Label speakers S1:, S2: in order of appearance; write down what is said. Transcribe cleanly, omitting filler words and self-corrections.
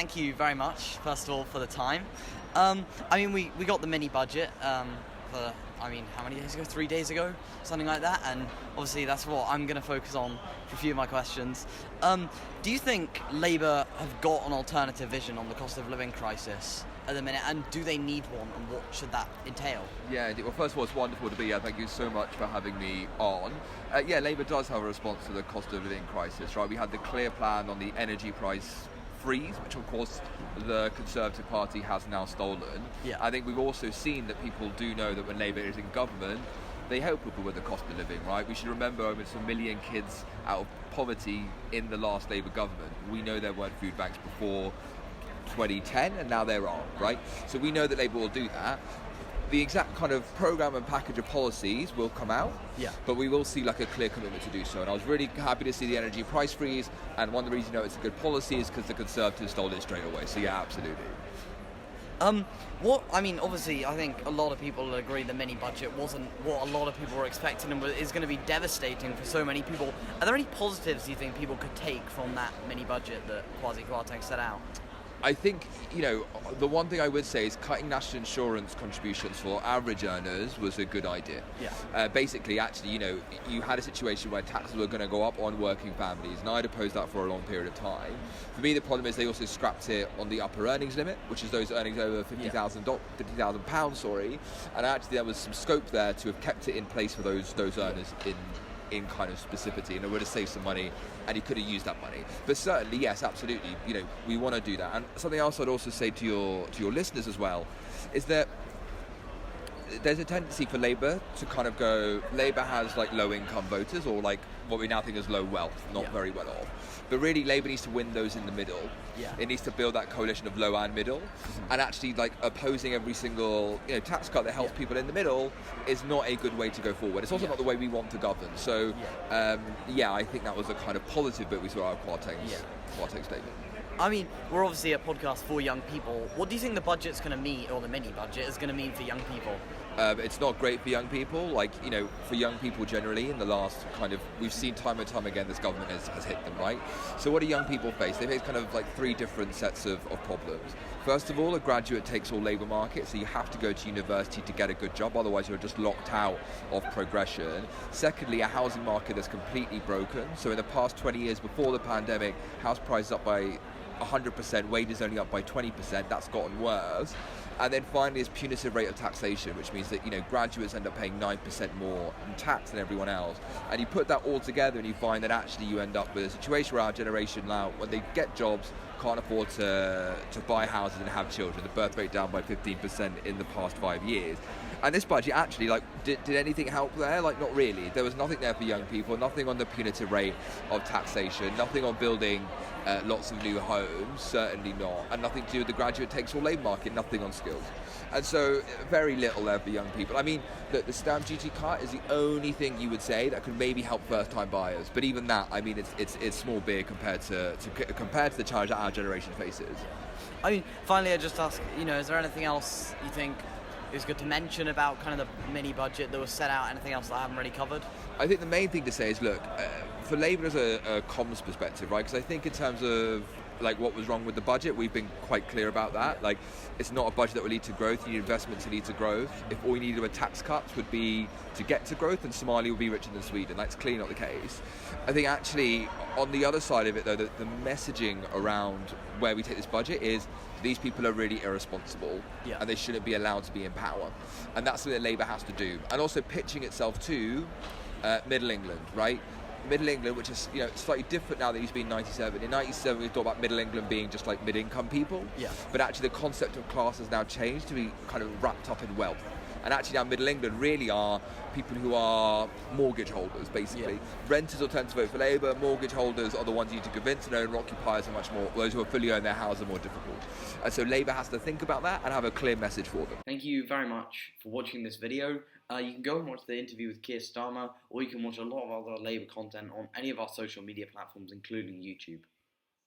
S1: thank you very much, first of all, for the time. We got the mini budget for, how many days ago? 3 days ago? Something like that. And obviously that's what I'm going to focus on for a few of my questions. Do you think Labour have got an alternative vision on the cost of living crisis at the minute, and do they need one, and what should that entail?
S2: Yeah, well, first of all, it's wonderful to be here. Thank you so much for having me on. Labour does have a response to the cost of living crisis, right? We had the clear plan on the energy price freeze, which of course the Conservative Party has now stolen.
S1: Yeah.
S2: I think we've also seen that people do know that when Labour is in government, they help people with the cost of living, right? We should remember almost 1 million kids out of poverty in the last Labour government. We know there weren't food banks before 2010, and now there are, right? So we know that Labour will do that. The exact kind of programme and package of policies will come out, but we will see like a clear commitment to do so. And I was really happy to see the energy price freeze, and one of the reasons it's a good policy is because the Conservatives stole it straight away. So yeah, absolutely.
S1: Obviously, I think a lot of people will agree the mini budget wasn't what a lot of people were expecting and is going to be devastating for so many people. Are there any positives you think people could take from that mini budget that Kwasi Kwarteng set out?
S2: I think, the one thing I would say is cutting national insurance contributions for average earners was a good idea.
S1: Yeah.
S2: Basically, actually, you had a situation where taxes were going to go up on working families, and I'd opposed that for a long period of time. For me, the problem is they also scrapped it on the upper earnings limit, which is those earnings over £50,000, and actually there was some scope there to have kept it in place for those earners in kind of specificity, and it would have saved some money, and you could have used that money. But certainly, yes, absolutely, we want to do that. And something else I'd also say to your listeners as well is that there's a tendency for Labour to kind of go, Labour has like low income voters, or like what we now think is low wealth, not very well off. But really, Labour needs to win those in the middle.
S1: Yeah.
S2: It needs to build that coalition of low and middle, and actually like opposing every single tax cut that helps people in the middle is not a good way to go forward. It's also not the way we want to govern. So I think that was a kind of positive bit we saw out of Kwarteng's statement.
S1: We're obviously a podcast for young people. What do you think the budget's going to mean, or the mini budget is going to mean for young people?
S2: It's not great for young people. For young people generally, in the last we've seen time and time again this government has hit them, right? So what do young people face? They face kind of like 3 different sets of problems. First of all, a graduate takes all labour market, so you have to go to university to get a good job, otherwise you're just locked out of progression. Secondly, a housing market that's completely broken. So in the past 20 years before the pandemic, house prices up by 100%, wages only up by 20%, that's gotten worse. And then finally is punitive rate of taxation, which means that graduates end up paying 9% more in tax than everyone else. And you put that all together and you find that actually you end up with a situation where our generation now, when they get jobs, can't afford to buy houses and have children. The birth rate down by 15% in the past 5 years. And this budget actually, did anything help there? Not really. There was nothing there for young people, nothing on the punitive rate of taxation, nothing on building lots of new homes, certainly not, and nothing to do with the graduate takes all labour market, nothing on skills. And so very little there for young people. The stamp duty cut is the only thing you would say that could maybe help first-time buyers, but even that, it's small beer compared to the challenge that our generation faces.
S1: Finally, I just ask, is there anything else you think is good to mention about kind of the mini budget that was set out? Anything else that I haven't really covered?
S2: I think the main thing to say is, look, for Labour as a comms perspective, right? Because I think in terms of what was wrong with the budget, we've been quite clear about that. It's not a budget that will lead to growth. You need investment to lead to growth. If all you needed were tax cuts would be to get to growth, then Somalia would be richer than Sweden. That's clearly not the case. I think actually on the other side of it, though, the messaging around where we take this budget is these people are really irresponsible and they shouldn't be allowed to be in power. And that's something that Labour has to do. And also pitching itself to Middle England, right? Middle England, which is slightly different now that he's been 97. In 97, we thought about Middle England being just like mid-income people.
S1: Yeah.
S2: But actually, the concept of class has now changed to be kind of wrapped up in wealth. And actually, now Middle England really are people who are mortgage holders, basically. Yeah. Renters will tend to vote for Labour. Mortgage holders are the ones you need to convince, and owner-occupiers are much more. Those who are fully own their house are more difficult. And so Labour has to think about that and have a clear message for them.
S1: Thank you very much for watching this video. You can go and watch the interview with Keir Starmer, or you can watch a lot of other Labour content on any of our social media platforms, including YouTube.